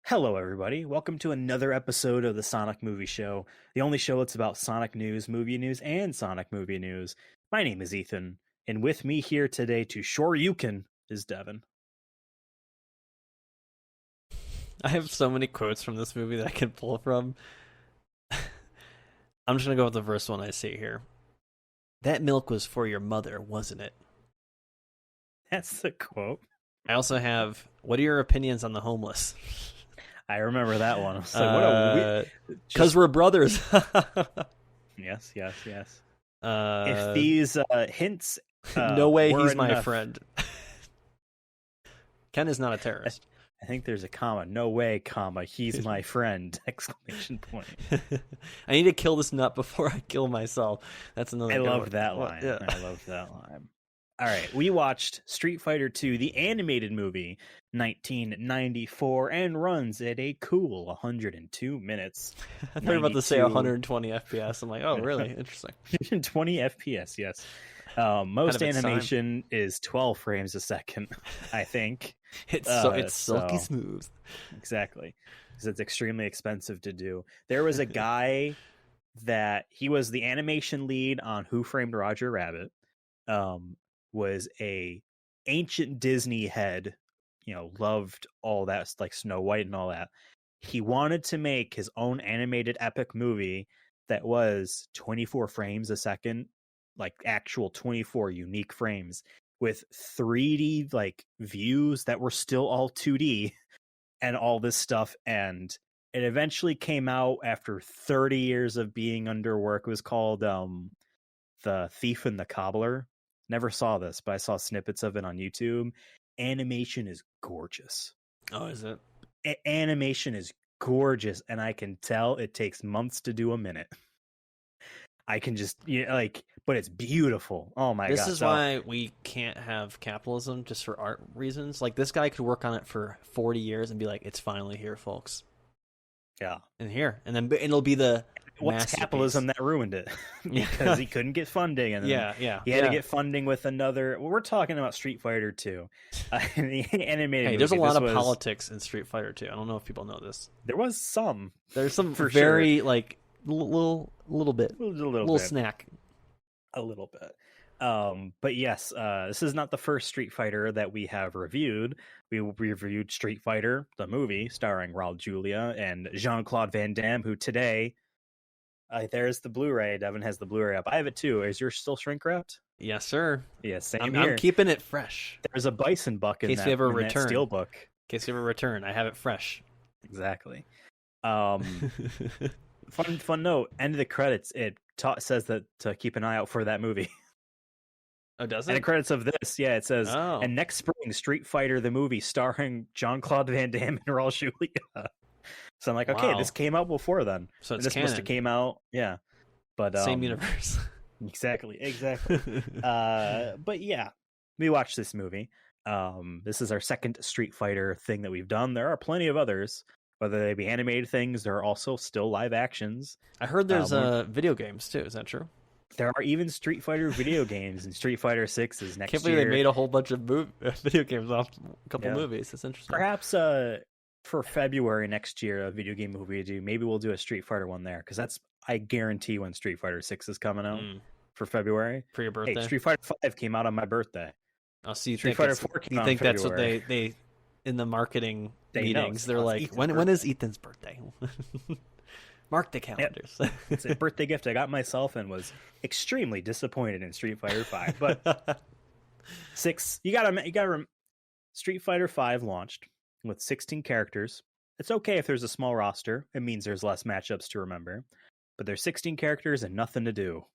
Hello, everybody. Welcome to another episode of the Sonic Movie Show, the only show that's about Sonic news, and Sonic movie news. My name is Ethan, and with me here today to Sure You Can is Devin. I have so many quotes from this movie that I can pull from. I'm just going to go with the first one I see here. That milk was for your mother, wasn't it? That's the quote. I also have, what are your opinions on the homeless? I remember that one. I was like, what a because we're brothers. Yes. If Uh, these hints no way were he's my enough- friend. Ken is not a terrorist. I think there's a comma. No way, comma. He's my friend! Exclamation point. I need to kill this nut before I kill myself. That's another. I good love one. that line. Yeah. I love that line. All right, we watched Street Fighter II, the animated movie, 1994, and runs at a cool 102 minutes. I thought you were about to say 92. 120 FPS. I'm like, oh, really? Interesting. 20 FPS, yes. Most Ahead of its time. animation is 12 frames a second, I think. It's silky so- smooth. Exactly, because it's extremely expensive to do. There was a guy that he was the animation lead on Who Framed Roger Rabbit. Was a ancient Disney head, loved all that, like Snow White and all that. He wanted to make his own animated epic movie that was 24 frames a second, like actual 24 unique frames with 3D like views that were still all 2D and all this stuff. And it eventually came out after 30 years of being under work. It was called The Thief and the Cobbler. Never saw this, but I saw snippets of it on YouTube. Animation is gorgeous. Oh, is it? Animation is gorgeous, and I can tell it takes months to do a minute. I can just but it's beautiful. Oh my god! This is why we can't have capitalism just for art reasons. Like, this guy could work on it for 40 years and be like, it's finally here, folks. Yeah. And then it'll be the What's masterpiece. capitalism that ruined it? Because he couldn't get funding, and then he had to get funding with another. Well, we're talking about Street Fighter 2, the animated. Hey, there's a movie. lot This of was- politics in Street Fighter 2. I don't know if people know this. There was some, There's some For very like little bit, a little bit. snack. A little bit. But yes, this is not the first Street Fighter that we have reviewed. We reviewed Street Fighter, the movie, starring Raul Julia and Jean-Claude Van Damme, who today, there's the Blu-ray. Devin has the Blu-ray up. I have it too. Is yours still shrink wrapped? Yes, sir. Yeah, same I'm here. keeping it fresh. There's a bison buck in In case that, we ever in that return. steel book. In case you ever return, I have it fresh. Exactly. Fun note. End of the credits. It says that to keep an eye out for that movie. Oh, does And the it? credits of this, yeah, it says, Oh. and next spring, Street Fighter the movie starring Jean-Claude Van Damme and Raul Julia. So I'm like, okay, Wow. this came out before then. So it's This must have canon. came out, yeah. But Same universe. Exactly. But yeah, we watched this movie. This is our second Street Fighter thing that we've done. There are plenty of others, whether they be animated things. There are also still live actions. I heard there's one- video games too. Is that true? There are even Street Fighter video games, and Street Fighter 6 is next Can't believe year. they made a whole bunch of video games off a couple Yeah. movies. That's interesting. Perhaps for February next year, a video game movie to do. Maybe we'll do a Street Fighter one there, because that's, I guarantee, when Street Fighter 6 is coming out for February. For your birthday. Hey, Street Fighter 5 came out on my birthday. Oh, so you Street think Fighter it's- 4 came you out think in that's what February. they in the marketing They know. meetings? They're It's like, Ethan's when is birthday." Ethan's birthday? Mark the calendars. It's a birthday gift I got myself, and was extremely disappointed in Street Fighter 5. But 6, you gotta Street Fighter 5 launched with 16 characters. It's okay if there's a small roster. It means there's less matchups to remember. But there's 16 characters and nothing to do.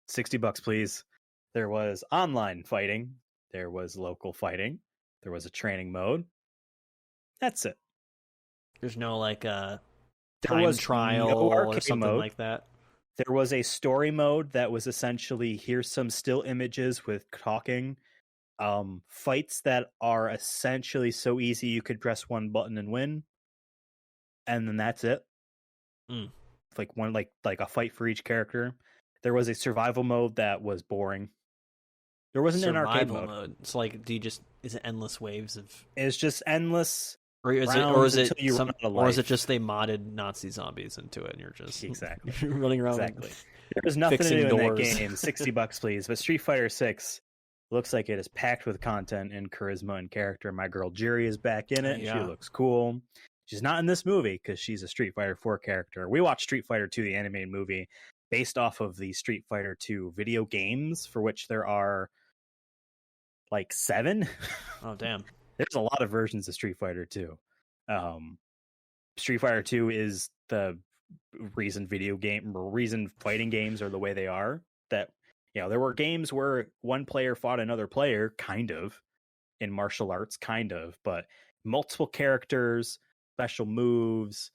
$60, please. There was online fighting. There was local fighting. There was a training mode. That's it. There's no like There time was trial no or arcade something mode. like that. There was a story mode that was essentially, here's some still images with talking. Fights that are essentially so easy you could press one button and win. And then that's it. Mm. Like one like a fight for each character. There was a survival mode that was boring. There wasn't an arcade Survival mode. It's like, is it endless waves of? It's just endless rounds until you run out of life. or is it just they modded Nazi zombies into it and you're just exactly running around exactly. There was nothing to fixing do doors. in that game. $60 please. But Street Fighter 6 looks like it is packed with content and charisma and character. My girl Jiri is back in it. Yeah. She looks cool. She's not in this movie because she's a Street Fighter 4 character. We watched Street Fighter 2, the animated movie, based off of the Street Fighter 2 video games, for which there are like 7. Oh, damn. There's a lot of versions of Street Fighter 2. Street Fighter 2 is the reason fighting games are the way they are. That, you know, there were games where one player fought another player, kind of, in martial arts, kind of, but multiple characters, special moves,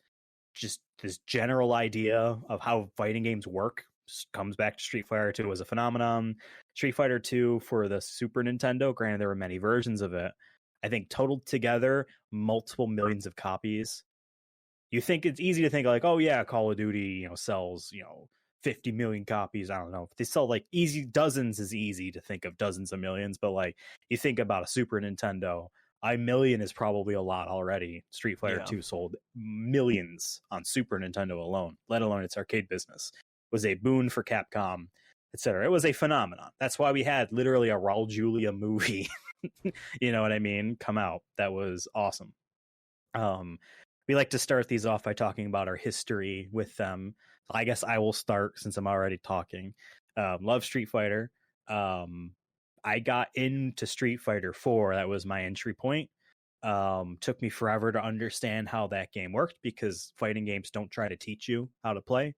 just this general idea of how fighting games work comes back to Street Fighter 2 as a phenomenon. Street Fighter 2 for the Super Nintendo, granted there were many versions of it, I think totaled together multiple millions of copies. You think it's easy to think like, oh yeah, Call of Duty, sells, 50 million copies. I don't know. If they sell like dozens is easy to think of dozens of millions, but like you think about a Super Nintendo, a million is probably a lot already. Street Fighter 2 sold millions on Super Nintendo alone, let alone its arcade business. It was a boon for Capcom, etc. It was a phenomenon. That's why we had literally a Raul Julia movie, you know what I mean, come out. That was awesome. We like to start these off by talking about our history with them. I guess I will start since I'm already talking. Love Street Fighter. I got into Street Fighter 4. That was my entry point. Took me forever to understand how that game worked because fighting games don't try to teach you how to play.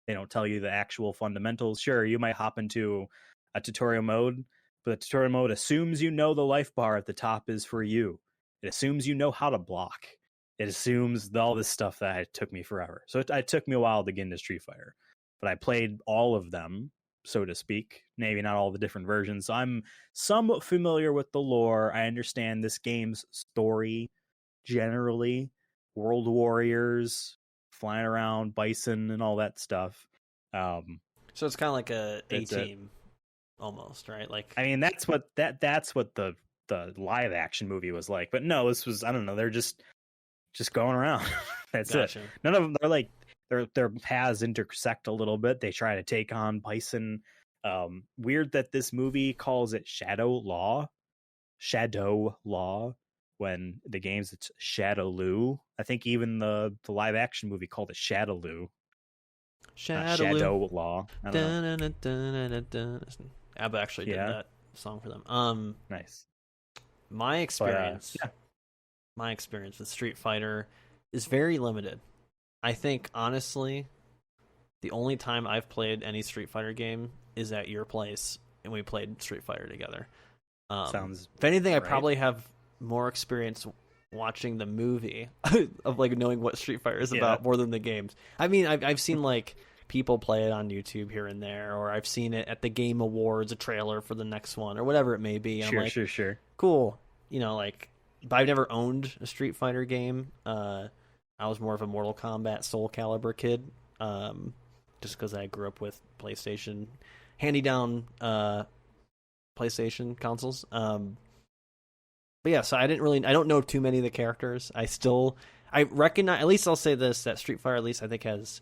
They don't tell you the actual fundamentals. Sure, you might hop into a tutorial mode, but the tutorial mode assumes you know the life bar at the top is for you. It assumes you know how to block. It assumes all this stuff that it took me forever. So it took me a while to get into Street Fighter. But I played all of them, so to speak. Maybe not all the different versions. So I'm somewhat familiar with the lore. I understand this game's story generally. World Warriors, flying around, Bison, and all that stuff. So it's kind of like a A-Team almost, right? Like, I mean, that's what the live action movie was like. But no, this was, I don't know, they're just going around. That's gotcha. it. None of them are like their paths intersect a little bit. They try to take on Bison. Weird that this movie calls it Shadow Law, when the games it's Shadowloo. I think even the live action movie called it Shadowloo. Shadow Law. ABBA actually did that song for them. Nice. My experience. My experience with Street Fighter is very limited. I think, honestly, the only time I've played any Street Fighter game is at your place, and we played Street Fighter together. Sounds if anything, right. I probably have more experience watching the movie of like knowing what Street Fighter is about more than the games. I mean, I've seen like people play it on YouTube here and there, or I've seen it at the Game Awards, a trailer for the next one, or whatever it may be. And I'm like, sure. Cool. But I've never owned a Street Fighter game. I was more of a Mortal Kombat Soul Calibur kid, just because I grew up with PlayStation, handy-down PlayStation consoles. But yeah, so I don't know too many of the characters. I recognize, at least I'll say this, that Street Fighter at least I think has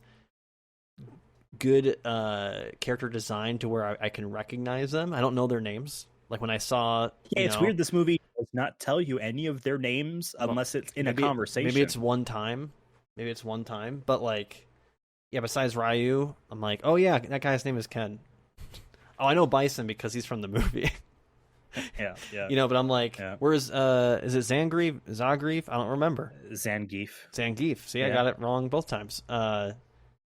good character design to where I can recognize them. I don't know their names. Like when I saw, it's weird. This movie does not tell you any of their names unless it's in a conversation. Maybe it's one time, but like, yeah. Besides Ryu, I'm like, oh yeah, that guy's name is Ken. Oh, I know Bison because he's from the movie. yeah. But I'm like, where's is it Zangief? I don't remember. Zangief. See, I got it wrong both times. I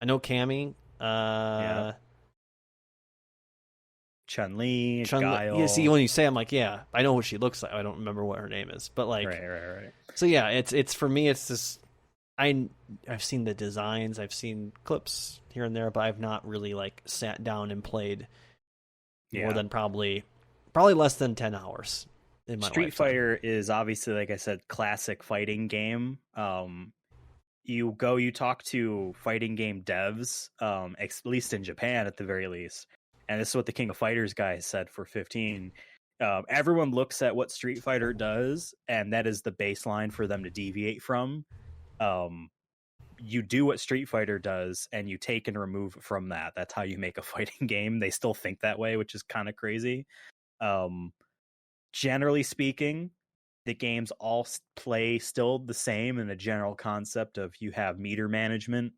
know Cammy. Chun-Li, Guile. Yeah, see, when you say, I'm like, yeah, I know what she looks like. I don't remember what her name is, but like, right. So yeah, it's for me, it's just I've seen the designs, I've seen clips here and there, but I've not really like sat down and played more than probably less than 10 hours. In my Street lifetime. Fighter is obviously, like I said, classic fighting game. You talk to fighting game devs, at least in Japan at the very least. And this is what the King of Fighters guy said for 15. Everyone looks at what Street Fighter does, and that is the baseline for them to deviate from. Um, you do what Street Fighter does, and you take and remove from that. That's how you make a fighting game. They still think that way, which is kind of crazy. Um, Generally speaking, the games all play still the same in the general concept of you have meter management.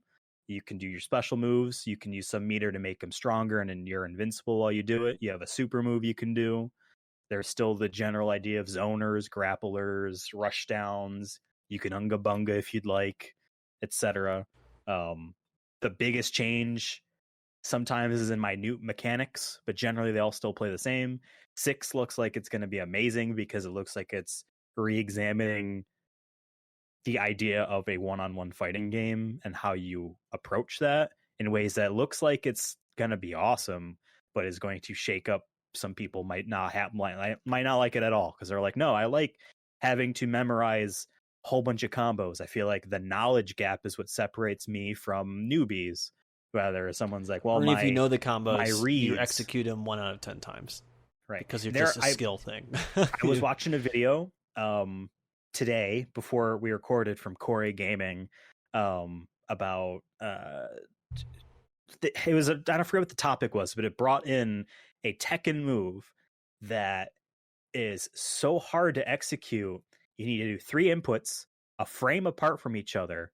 You can do your special moves. You can use some meter to make them stronger, and then you're invincible while you do it. You have a super move you can do. There's still the general idea of zoners, grapplers, rushdowns. You can unga bunga if you'd like, etc. The biggest change sometimes is in minute mechanics, but generally they all still play the same. 6 looks like it's going to be amazing because it looks like it's re-examining the idea of a one-on-one fighting game and how you approach that in ways that looks like it's going to be awesome, but is going to shake up. Some people might not like it at all because they're like, no, I like having to memorize a whole bunch of combos. I feel like the knowledge gap is what separates me from newbies. Whether someone's like, well, or if you know the combos, my reads, you execute them 1 out of 10 times, right? Because you're just a skill thing. I was watching a video today before we recorded from Corey Gaming about it was I don't forget what the topic was, but it brought in a Tekken move that is so hard to execute. You need to do 3 inputs a frame apart from each other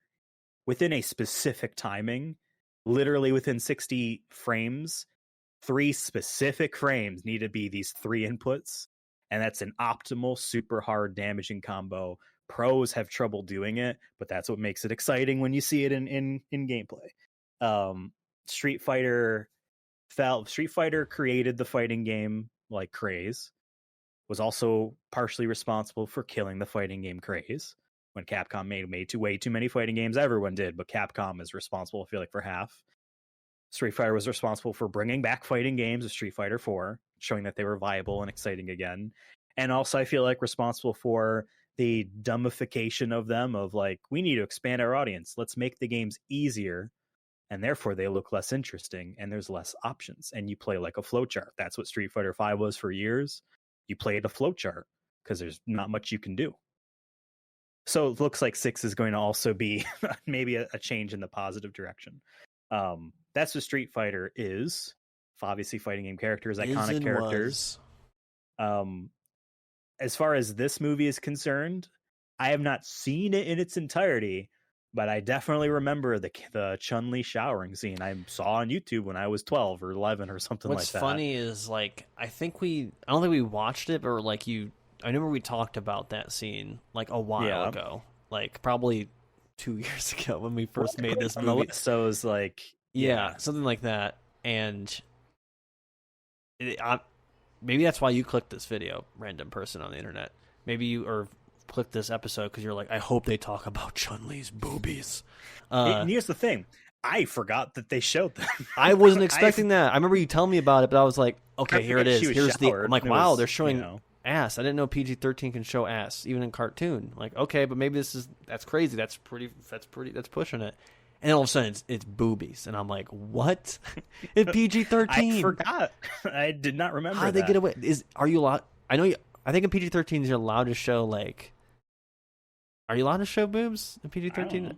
within a specific timing, literally within 60 frames. 3 specific frames need to be these 3 inputs, and that's an optimal, super hard damaging combo. Pros have trouble doing it, but that's what makes it exciting when you see it in gameplay. Street Fighter created the fighting game like craze, was also partially responsible for killing the fighting game craze. When Capcom made way too many fighting games, everyone did, but Capcom is responsible, I feel like, for half. Street Fighter was responsible for bringing back fighting games of Street Fighter 4, showing that they were viable and exciting again. And also, I feel like responsible for the dumbification of them, of like, we need to expand our audience. Let's make the games easier, and therefore they look less interesting, and there's less options, and you play like a flowchart. That's what Street Fighter 5 was for years. You played a flowchart because there's not much you can do. So it looks like 6 is going to also be maybe a change in the positive direction. That's what Street Fighter is. Obviously, fighting game characters, iconic characters. As far as this movie is concerned, I have not seen it in its entirety, but I definitely remember the Chun-Li showering scene I saw on YouTube when I was 12 or 11 or something like that. What's funny is, like, I don't think we watched it, but like I remember we talked about that scene like a while ago, like probably 2 years ago when we first made this movie. So it was like, yeah, something like that. And maybe that's why you clicked this video, random person on the internet. Maybe you clicked this episode because you're like, I hope they talk about Chun-Li's boobies. And here's the thing. I forgot that they showed them. I wasn't expecting that. I remember you telling me about it, but I was like, okay, here it is. Here's showered. I'm like, wow, they're showing ass. I didn't know PG-13 can show ass, even in cartoon. Like, okay, but maybe that's crazy. That's pushing it. And then all of a sudden, it's boobies. And I'm like, what? It's PG-13. I forgot. I did not remember How did they get away? Are you allowed? I think in PG-13, you're allowed to show, like... Are you allowed to show boobs in PG-13?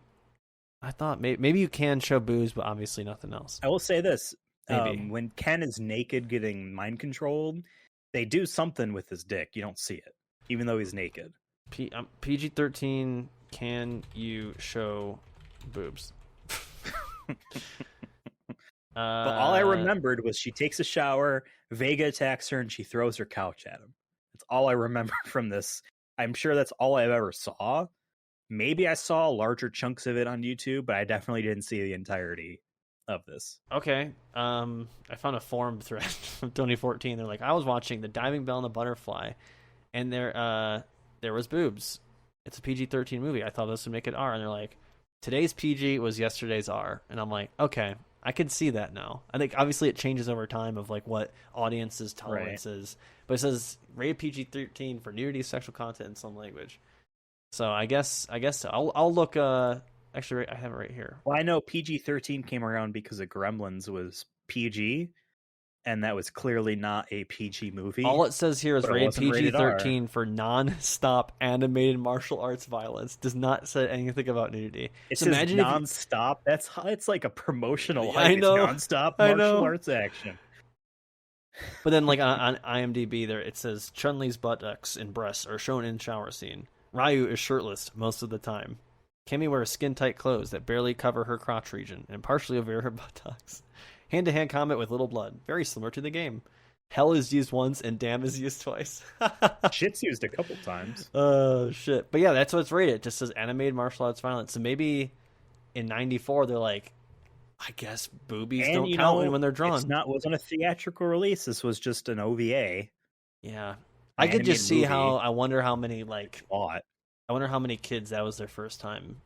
I thought maybe you can show boobs, but obviously nothing else. I will say this. When Ken is naked getting mind controlled, they do something with his dick. You don't see it, even though he's naked. PG-13, can you show boobs? But all I remembered was she takes a shower, Vega attacks her, and she throws her couch at him. That's all I remember from this. I'm sure that's all I've ever saw. Maybe I saw larger chunks of it on YouTube, but I definitely didn't see the entirety of this. Okay. I found a forum thread from 2014. They're like, I was watching The Diving Bell and the Butterfly, and there was boobs. It's a PG-13 movie. I thought this would make it R. And they're like, today's PG was yesterday's R. And I'm like, okay, I can see that now. I think obviously it changes over time of like what audiences' tolerance is. But it says rated PG-13 for nudity, sexual content in some language. So I guess I'll look. Actually, I have it right here. Well, I know PG-13 came around because of Gremlins was PG, and that was clearly not a PG movie. All it says here is but it rated wasn't rated R. PG-13 for non-stop animated martial arts violence. Does not say anything about nudity. It So says imagine if nonstop. It's like a promotional. I It's know, nonstop I martial know. arts action. But then, like on IMDb, there it says Chun-Li's buttocks and breasts are shown in shower scene. Ryu is shirtless most of the time. Cammy wears skin-tight clothes that barely cover her crotch region and partially over her buttocks. Hand-to-hand combat with little blood, very similar to the game. Hell is used once and damn is used twice. Shit's used a couple times. Oh shit! But yeah, that's what it's rated. It just says animated martial arts violence. So maybe in '94 they're like, I guess boobies don't count when they're drawn. It wasn't a theatrical release. This was just an OVA. Yeah, I could just see how. I wonder how many bought. I wonder how many kids that was their first time,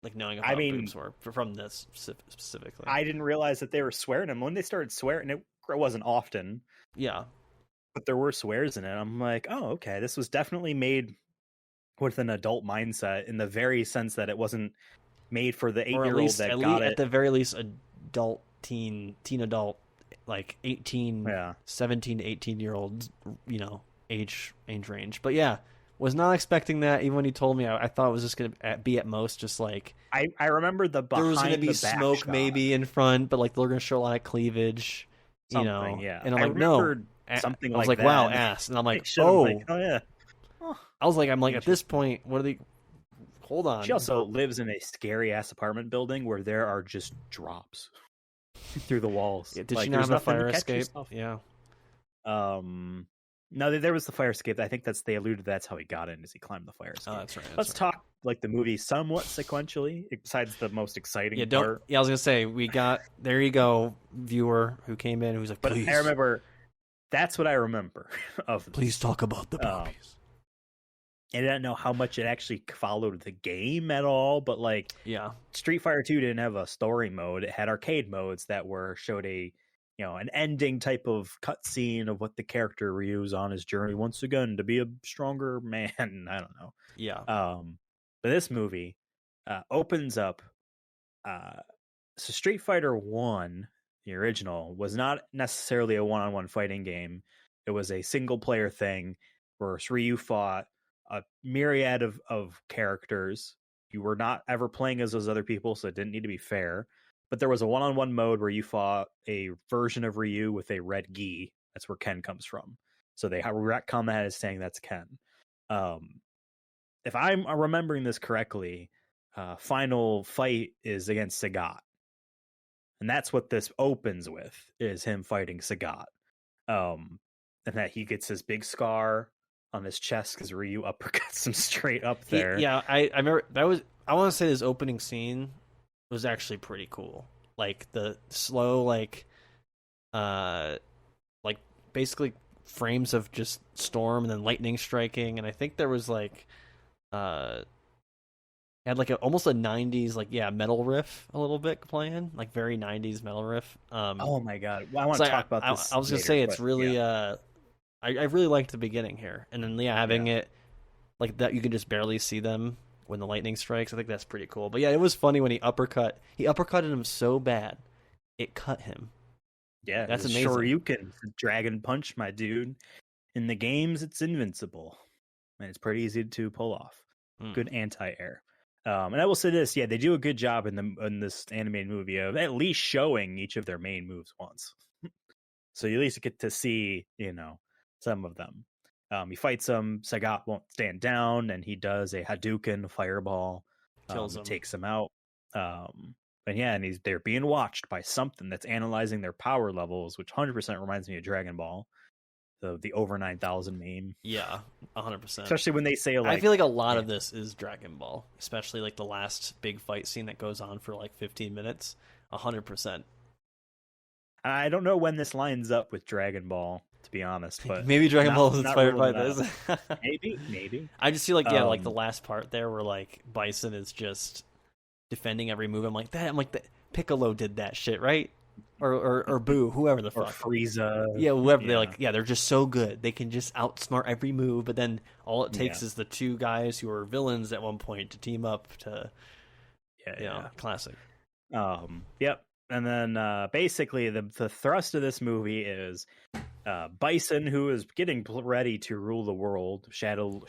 like knowing about boobs were from this specifically. I didn't realize that they were swearing them when they started swearing. It wasn't often. Yeah, but there were swears in it. I'm like, oh, okay, this was definitely made with an adult mindset in the very sense that it wasn't made for the 8-year-old that got it. At the very least, adult, teen adult, like 18, 17 to 18-year-olds, age range. But yeah, was not expecting that. Even when he told me, I thought it was just going to be at most just like... I remember there was going to be smoke shot. Maybe in front, but like they're going to show a lot of cleavage, something, yeah. And I'm like, no. Something like that. I was like, wow, ass. And I'm like, oh yeah. I was like, at this point, what are they... Hold on. She also lives in a scary-ass apartment building where there are just drops through the walls. Yeah, did she not have a fire escape? Yeah. No, there was the fire escape. I think they alluded that's how he got in, is he climbed the fire escape. Oh, that's right. Let's talk like the movie somewhat sequentially, besides the most exciting part. Yeah, I was going to say, we got... There you go, viewer who came in, who's like, please. But I remember... That's what I remember of this. Please talk about the boobies. I didn't know how much it actually followed the game at all, but like, yeah, Street Fighter 2 didn't have a story mode. It had arcade modes that showed an ending type of cutscene of what the character Ryu's on his journey once again to be a stronger man. I don't know. Yeah. But this movie opens up. So Street Fighter 1, the original, was not necessarily a one-on-one fighting game. It was a single-player thing where Ryu fought a myriad of characters. You were not ever playing as those other people, so it didn't need to be fair. But there was a one-on-one mode where you fought a version of Ryu with a red gi. That's where Ken comes from. So they retcon that as saying that's Ken. If I'm remembering this correctly, final fight is against Sagat. And that's what this opens with, is him fighting Sagat. And that he gets his big scar on his chest because Ryu uppercuts him straight up there. I remember that was... I want to say this opening scene was actually pretty cool. Like the slow, basically frames of just storm and then lightning striking, and I think there was had almost a 90s metal riff a little bit playing, like very 90s metal riff. Oh my god, I want to talk about this. I was gonna say it's really I really liked the beginning here, and then having it like that, you can just barely see them when the lightning strikes. I think that's pretty cool. But yeah, it was funny when he uppercutted him so bad it cut him. Yeah, that's amazing. Sure, you can dragon punch, my dude. In the games, it's invincible, and it's pretty easy to pull off. Good anti-air. And I will say this: they do a good job in this animated movie of at least showing each of their main moves once, so you at least get to see some of them. He fights him. Sagat won't stand down, and he does a Hadouken fireball, kills him, takes him out. And they're being watched by something that's analyzing their power levels, which 100% reminds me of Dragon Ball, the over 9,000 meme. Yeah, 100%. Especially when they say I feel like a lot of this is Dragon Ball, especially like the last big fight scene that goes on for like 15 minutes. 100%. I don't know when this lines up with Dragon Ball, to be honest, but maybe Dragon Ball was inspired by this. maybe. I just feel like like the last part there where like Bison is just defending every move. I'm like Piccolo did that shit, right? Or Boo, whoever the fuck. Or Frieza. Yeah, whoever. They're just so good. They can just outsmart every move, but then all it takes is the two guys who are villains at one point to team up to classic. Yep. And then basically the thrust of this movie is Bison, who is getting ready to rule the world. Shadow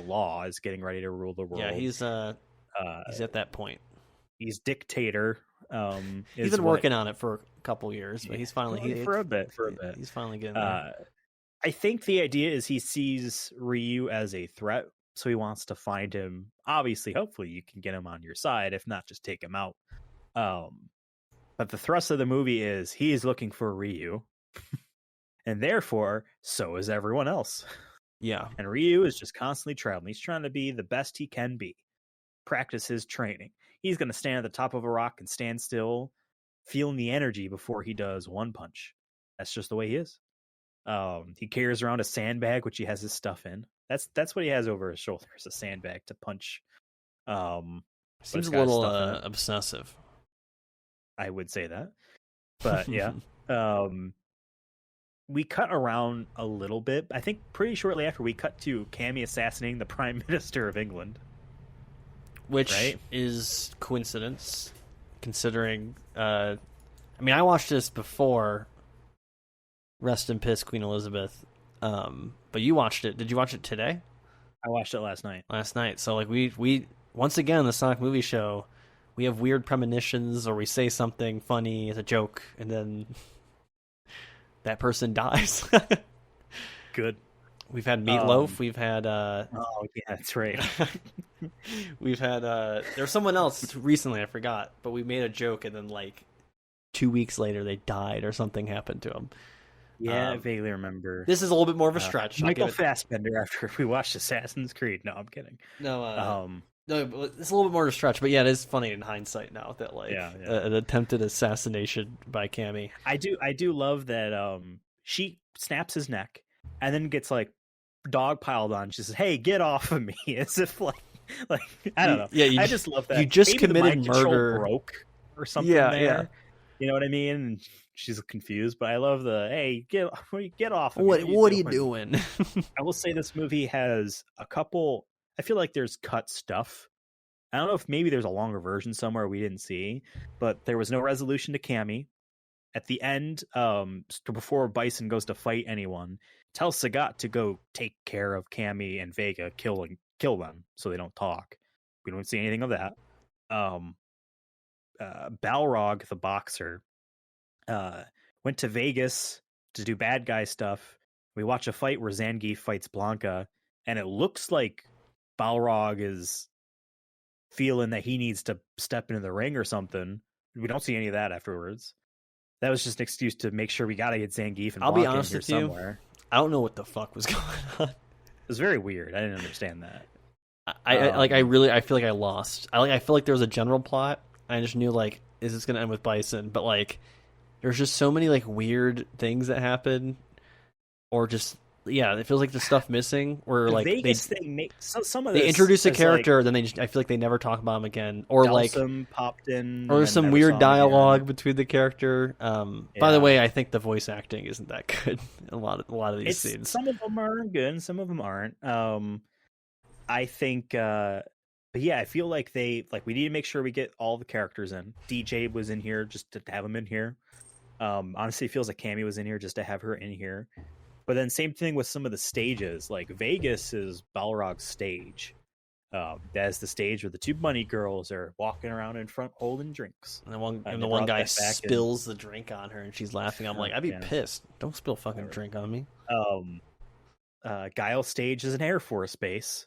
Law is getting ready to rule the Yeah, world. he's at that point. He's dictator. He's Is been what working on it for a couple years, but he's finally for a bit. he's finally getting there. I think the idea is he sees Ryu as a threat, so he wants to find him. Obviously, hopefully, you can get him on your side. If not, just take him out. But the thrust of the movie is he is looking for Ryu, and therefore, so is everyone else. Yeah. And Ryu is just constantly traveling. He's trying to be the best he can be, practice his training. He's going to stand at the top of a rock and stand still, feeling the energy before he does one punch. That's just the way he is. He carries around a sandbag, which he has his stuff in. That's what he has over his shoulder, is a sandbag to punch. Seems a little obsessive. I would say that. But yeah. We cut around a little bit. I think pretty shortly after we cut to Cammy assassinating the Prime Minister of England. Which is coincidence, considering... I mean, I watched this before Rest in Piss, Queen Elizabeth. But you watched it. Did you watch it today? I watched it last night. So, like, we once again, the Sonic Movie Show, we have weird premonitions, or we say something funny as a joke, and then that person dies. Good. We've had Meatloaf. We've had... oh, yeah, that's right. We've had... There's someone else recently, I forgot, but we made a joke, and then, like, 2 weeks later, they died, or something happened to them. Yeah, I vaguely remember. This is a little bit more of a stretch. Michael Fassbender after we watched Assassin's Creed. No, I'm kidding. No, it's a little bit more of a stretch, but yeah, it is funny in hindsight now that an attempted assassination by Cammy. I do love that she snaps his neck and then gets like dog piled on. She says, "Hey, get off of me!" As if like I don't know. Yeah, I just love that. You just Maybe committed murder, broke or something. Yeah. You know what I mean? And she's confused, but I love hey, get off of me. What are you doing? I will say this movie has a couple. I feel like there's cut stuff. I don't know if maybe there's a longer version somewhere we didn't see, but there was no resolution to Cammy. At the end, before Bison goes to fight anyone, tells Sagat to go take care of Cammy and Vega, kill them so they don't talk. We don't see anything of that. Balrog, the boxer, went to Vegas to do bad guy stuff. We watch a fight where Zangief fights Blanca, and it looks like Balrog is feeling that he needs to step into the ring or something. We don't see any of that afterwards. That was just an excuse to make sure we gotta get Zangief and Blanca. I'll be honest with you, somewhere. I don't know what the fuck was going on. It was very weird. I didn't understand that. I feel like I lost. I feel like there was a general plot. I just knew, like, is this gonna end with Bison? But like, there's just so many like weird things that happen, or just it feels like there's stuff missing. Where like Vegas thing makes some of they introduce a character, then I feel like they never talk about him again, or Dhalsim popped in, or some weird dialogue between the character. By the way, I think the voice acting isn't that good in a lot of these scenes. Some of them are good, and some of them aren't. I think. But yeah, I feel like we need to make sure we get all the characters in. DJ was in here just to have him in here. Honestly, it feels like Cammy was in here just to have her in here. But then same thing with some of the stages. Like Vegas is Balrog's stage. That's the stage where the two bunny girls are walking around in front holding drinks. And the one guy spills the drink on her and she's laughing. I'm like, I'd be pissed. Don't spill fucking drink on me. Guile's stage is an Air Force base.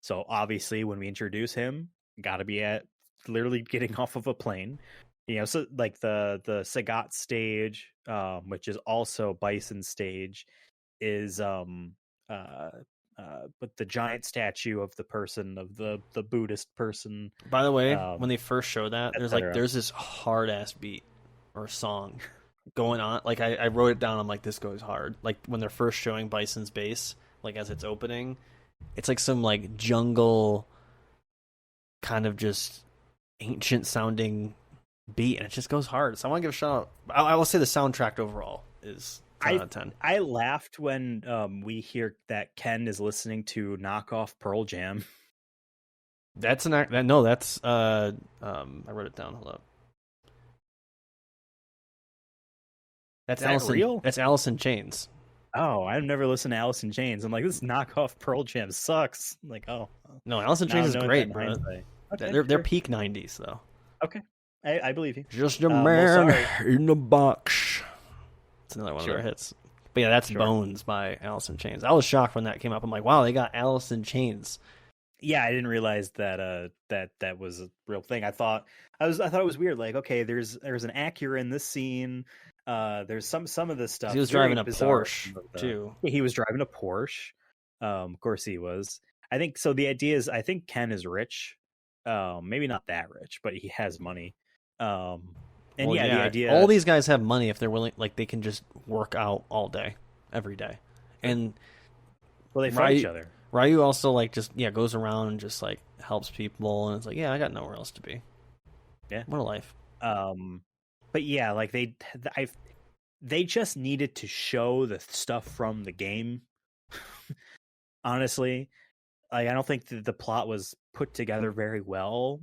So obviously, when we introduce him, got to be at literally getting off of a plane. You know, so like the Sagat stage, which is also Bison's stage, is but the giant statue of the person of the Buddhist person. By the way, when they first show that, there's this hard ass beat or song going on. Like I wrote it down. I'm like, this goes hard. Like when they're first showing Bison's base, like as it's opening. It's like some like jungle kind of just ancient sounding beat, and it just goes hard. So I want to give a shout out. I will say the soundtrack overall is 10 out of 10. I laughed when we hear that Ken is listening to knockoff Pearl Jam. That's I wrote it down. Hold up. That's Is that real? That's Alice in Chains. Oh, I've never listened to Alice in Chains. I'm like, this knockoff Pearl Jam sucks. I'm like, oh, No, Alice in now Chains I'm is knowing that in great, bro. hindsight. Okay, They're sure. peak '90s though. Okay, I believe you. Just a Well, man sorry. in a box. It's another one of Sure, their hits. But yeah, that's sure. Bones by Alice in Chains. I was shocked when that came up. I'm like, wow, they got Alice in Chains. Yeah, I didn't realize that that was a real thing. I thought it was weird. Like, okay, there's an Acura in this scene. There's some of this stuff. He was Very driving a bizarre, Porsche but, too. yeah, he was driving a Porsche. Of course he was. I think so. The idea is, I think Ken is rich. Maybe not that rich, but he has money. And Well, yeah, the yeah, idea. all these guys have money if they're willing. Like they can just work out all day, every day. And Well, they fight each other. Ryu also like just goes around and just like helps people, and it's like, yeah, I got nowhere else to be. Yeah, what a life. But yeah, like they just needed to show the stuff from the game. Honestly, like, I don't think the plot was put together very well.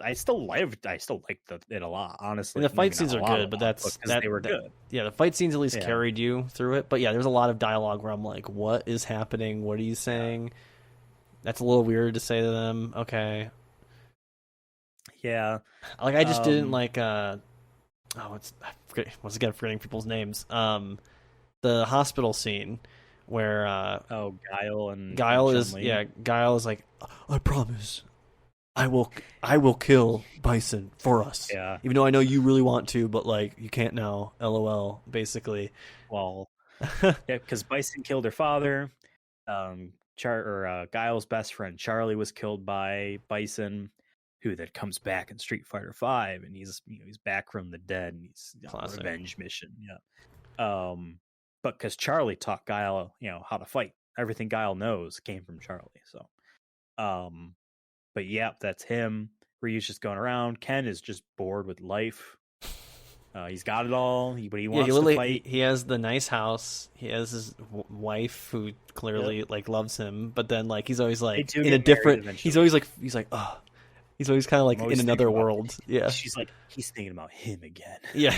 I still liked it a lot, honestly. And the fight scenes are good, but they were good. Yeah, the fight scenes at least carried you through it. But yeah, there's a lot of dialogue where I'm like, what is happening? What are you saying? That's a little weird to say to them. Okay. Yeah. Like, I just didn't like once again forgetting people's names. The hospital scene where Guile is like, I promise I will kill Bison for us. Yeah. Even though I know you really want to, but like you can't now. LOL. Basically. Well, yeah, because Bison killed her father. Guile's best friend Charlie was killed by Bison, who then comes back in Street Fighter V, and he's back from the dead, and he's on a revenge mission. Yeah. But because Charlie taught Guile, how to fight. Everything Guile knows came from Charlie. So, but yeah, that's him. Ryu's just going around. Ken is just bored with life. He's got it all, but he wants to fight. He has the nice house. He has his wife who clearly like loves him, but then like he's always like in a different. He's always like oh. He's always kind of like in another world. Yeah. She's like, he's thinking about him again. Yeah.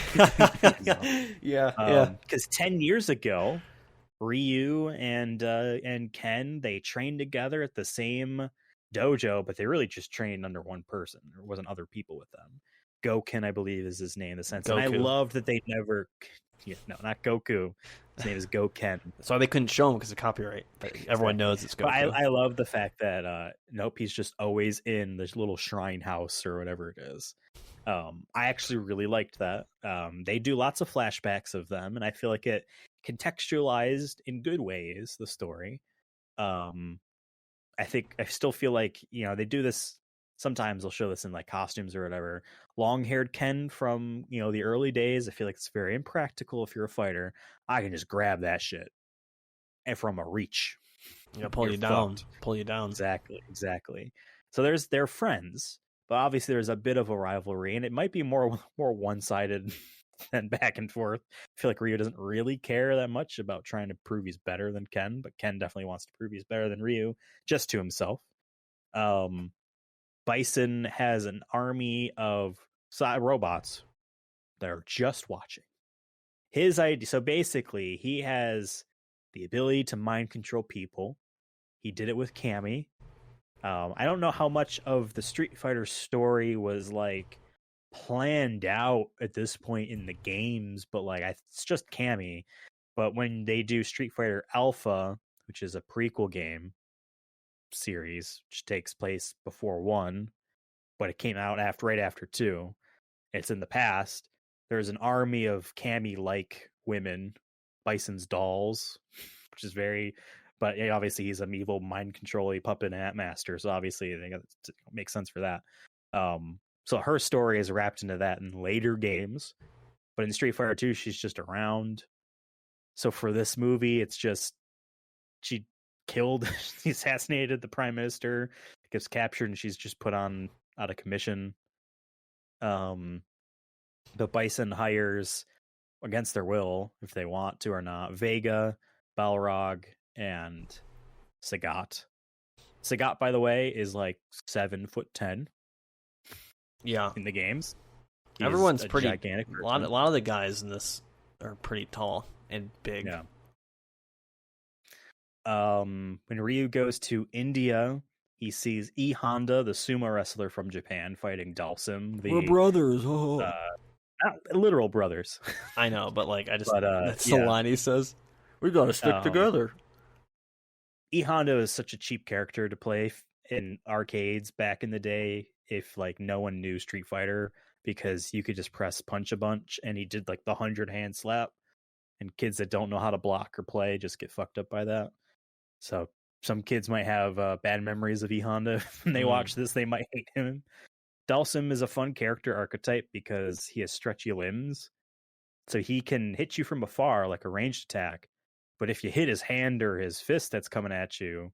Yeah. Because 10 years ago, Ryu and Ken, they trained together at the same dojo, but they really just trained under one person. There wasn't other people with them. Goken, I believe, is his name. And I loved that they never. No, not Goku. His name is Goken. That's why they couldn't show him because of copyright. But everyone knows it's Goku. But I love the fact that nope, he's just always in this little shrine house or whatever it is. I actually really liked that. They do lots of flashbacks of them, and I feel like it contextualized in good ways the story. I still feel like they do this. Sometimes they'll show this in like costumes or whatever. Long-haired Ken from the early days. I feel like it's very impractical if you're a fighter. I can just grab that shit, and from a reach, pull you down. Exactly. So they're friends, but obviously there's a bit of a rivalry, and it might be more one-sided than back and forth. I feel like Ryu doesn't really care that much about trying to prove he's better than Ken, but Ken definitely wants to prove he's better than Ryu, just to himself. Bison has an army of robots that are just watching. His idea, so basically, he has the ability to mind control people. He did it with Cammy. I don't know how much of the Street Fighter story was like planned out at this point in the games, but like it's just Cammy. But when they do Street Fighter Alpha, which is a prequel game series, which takes place before 1, but it came out right after 2. It's in the past. There's an army of Cammy-like women, Bison's dolls, which is but obviously he's an evil mind control puppet master, so obviously I think it makes sense for that. So her story is wrapped into that in later games, but in Street Fighter 2, she's just around. So for this movie, it's just she assassinated the prime minister, gets captured, and she's just put out of commission. But Bison hires, against their will, if they want to or not, Vega, Balrog, and Sagat. Sagat, by the way, is like 7'10". Yeah, in the games, everyone's pretty gigantic. A lot of the guys in this are pretty tall and big. Yeah. When Ryu goes to India, he sees E Honda, the sumo wrestler from Japan, fighting Dalsim, We're the brothers. Oh. not literal brothers. I know, but like But that's the yeah. line he says. We gotta stick together. E Honda is such a cheap character to play in arcades back in the day. If like no one knew Street Fighter, because you could just press punch a bunch, and he did like the 100-hand slap, and kids that don't know how to block or play just get fucked up by that. So some kids might have bad memories of E Honda. When they watch this, they might hate him. Dalsim is a fun character archetype because he has stretchy limbs, so he can hit you from afar like a ranged attack. But if you hit his hand or his fist that's coming at you,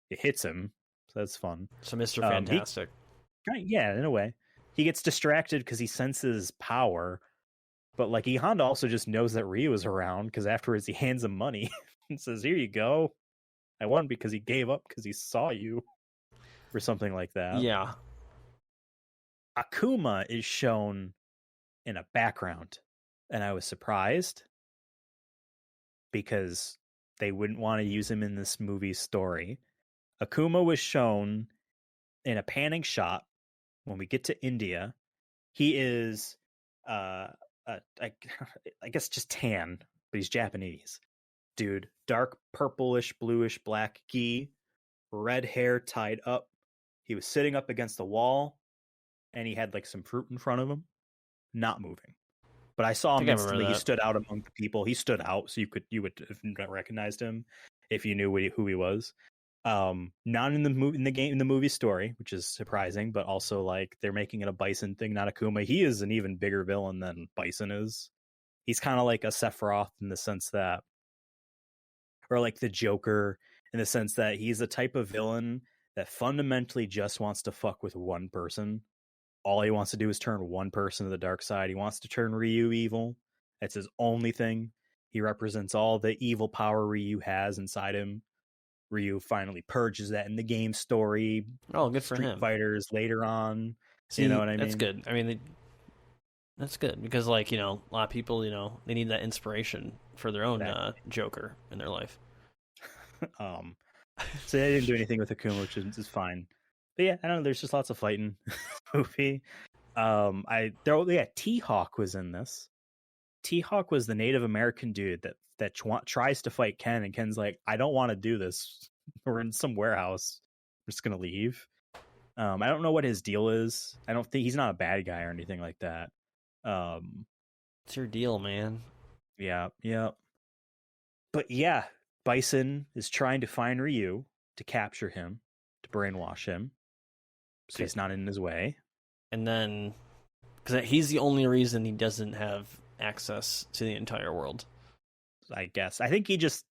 it hits him. So that's fun. So Mr. Fantastic. Yeah, in a way. He gets distracted because he senses power. But like E Honda also just knows that Ryu is around, because afterwards he hands him money and says, "Here you go. I won because he gave up because he saw you," or something like that. Yeah. Akuma is shown in a background, and I was surprised because they wouldn't want to use him in this movie's story. Akuma was shown in a panning shot when we get to India. He is, I guess, just tan, but he's Japanese. Dude, dark purplish, bluish, black gi, red hair tied up. He was sitting up against the wall, and he had like some fruit in front of him, not moving. But I saw him instantly. He stood out among the people. He stood out, so you would have recognized him if you knew who he was. Not in the movie story, which is surprising, but also like they're making it a Bison thing, not Akuma. He is an even bigger villain than Bison is. He's kind of like a Sephiroth in the sense that, or like the Joker in the sense that he's a type of villain that fundamentally just wants to fuck with one person. All he wants to do is turn one person to the dark side. He wants to turn Ryu evil. That's his only thing. He represents all the evil power Ryu has inside him. Ryu finally purges that in the game story. Oh, good for Street him. Fighters later on. See, you know what I mean? That's good. I mean, that's good because, like, a lot of people, they need that inspiration for their own Joker in their life. So they didn't do anything with Akuma, which is fine. But yeah, I don't know. There's just lots of fighting movie. T-Hawk was in this. T-Hawk was the Native American dude that tries to fight Ken, and Ken's like, "I don't want to do this. We're in some warehouse. We're just gonna leave." I don't know what his deal is. I don't think he's not a bad guy or anything like that. It's your deal, man. Yeah. But yeah, Bison is trying to find Ryu to capture him, to brainwash him, so he's not in his way. And then, because he's the only reason he doesn't have access to the entire world, I guess. I think he just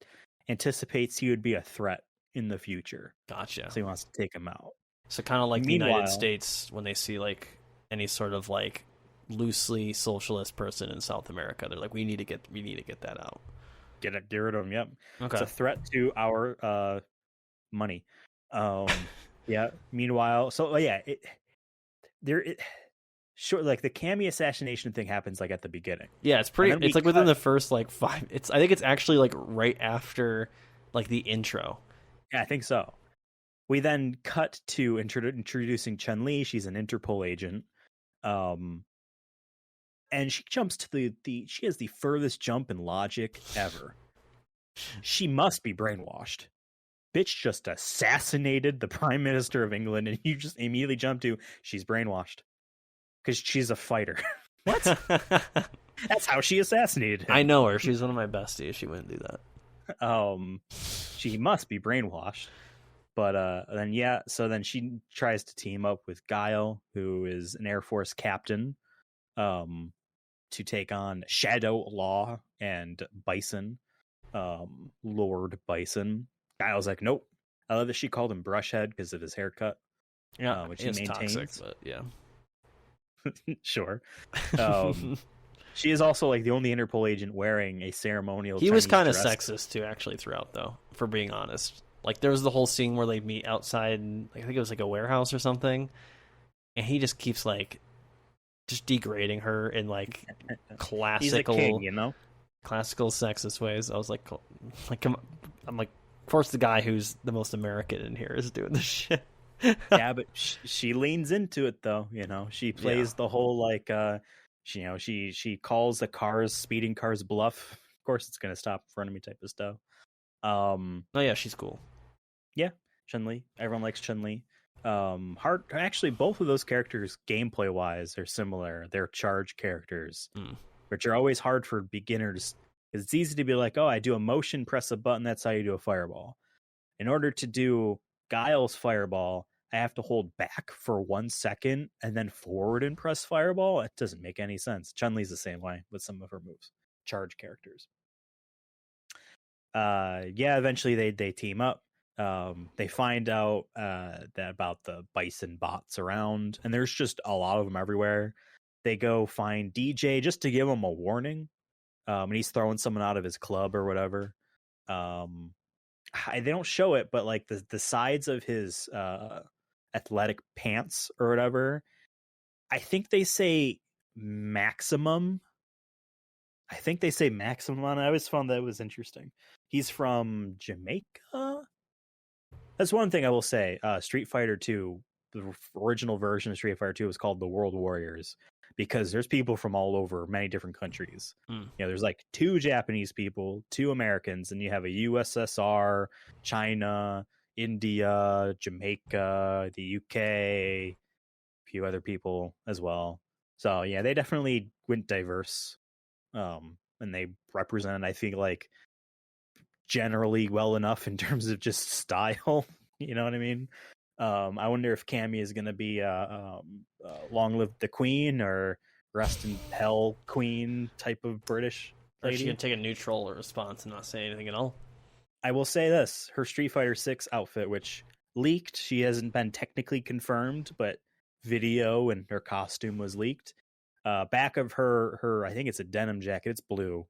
anticipates he would be a threat in the future. Gotcha. So he wants to take him out. So kind of like the United States when they see like any sort of like loosely socialist person in South America, they're like, we need to get that out. Get rid of him. Yep. Okay. It's a threat to our money. Yeah. Meanwhile, so yeah, sure, like the Cammy assassination thing happens like at the beginning. Yeah, it's pretty. It's like within the first like 5. I think it's actually like right after like the intro. Yeah, I think so. We then cut to introducing Chun-Li. She's an Interpol agent, and she jumps to she has the furthest jump in logic ever. She must be brainwashed. Bitch just assassinated the Prime Minister of England, and you just immediately jump to she's brainwashed because she's a fighter. What? That's how she assassinated him. I know her. She's one of my besties. She wouldn't do that. She must be brainwashed. But then she tries to team up with Guile, who is an Air Force captain, to take on Shadow Law and Bison, Lord Bison. Guile's like, nope. I love that she called him Brushhead because of his haircut. Yeah, which he maintains. Toxic, but yeah. Sure. She is also like the only Interpol agent wearing a ceremonial. He Chinese was kind of dress. sexist too, actually, throughout though. For being honest, like there was the whole scene where they meet outside. I think it was like a warehouse or something, and he just keeps like just degrading her in like classical. He's a king, you know. classical sexist ways. I was like, I'm like, of course, the guy who's the most American in here is doing this shit. Yeah, but she leans into it though. She plays the whole like, she calls the speeding cars bluff. Of course, it's gonna stop in front of me type of stuff. Oh yeah, she's cool. Yeah, Chun-Li. Everyone likes Chun-Li. Hard. Actually, both of those characters, gameplay wise, are similar. They're charge characters, which are always hard for beginners. It's easy to be like, oh, I do a motion, press a button. That's how you do a fireball. In order to do Guile's fireball, I have to hold back for 1 second and then forward and press fireball. It doesn't make any sense. Chun-Li's the same way with some of her moves. Charge characters. Eventually they team up. They find out that about the bison bots around, and there's just a lot of them everywhere. They go find DJ just to give him a warning, and he's throwing someone out of his club or whatever. They don't show it, but like the sides of his athletic pants or whatever, I think they say maximum. On it. I always found that was interesting. He's from Jamaica. That's one thing I will say. Street Fighter 2, the original version of Street Fighter 2 was called the World Warriors because there's people from all over many different countries. There's like 2 Japanese people, 2 Americans, and you have a USSR, China, India, Jamaica, the UK, a few other people as well. So yeah, they definitely went diverse. And they represent, I think, like generally well enough in terms of just style. You know what I mean? I wonder if Cammy is going to be long live the queen or rest in hell queen type of British lady. Or she can take a neutral response and not say anything at all. I will say this, her Street Fighter 6 outfit, which leaked, she hasn't been technically confirmed, but video and her costume was leaked. Back of her, I think it's a denim jacket, it's blue,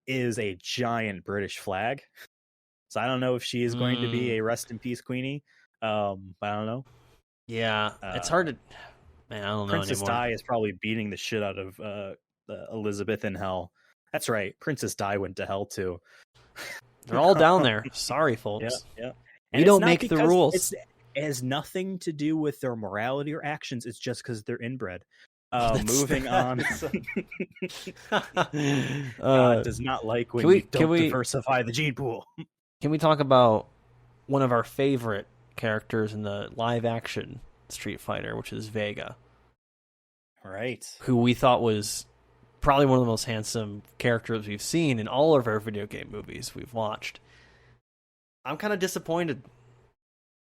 is a giant British flag. So I don't know if she is going to be a rest in peace queenie. I don't know. Yeah, it's hard to. Man, I don't know Princess anymore. Di is probably beating the shit out of Elizabeth in hell. That's right. Princess Di went to hell too. They're all down there. Sorry, folks. Yeah. We don't make the rules. It has nothing to do with their morality or actions. It's just because they're inbred. Moving on. God does not like when you don't diversify the gene pool. Can we talk about one of our favorite characters in the live action Street Fighter, which is Vega? Right. Who we thought was probably one of the most handsome characters we've seen in all of our video game movies we've watched. I'm kind of disappointed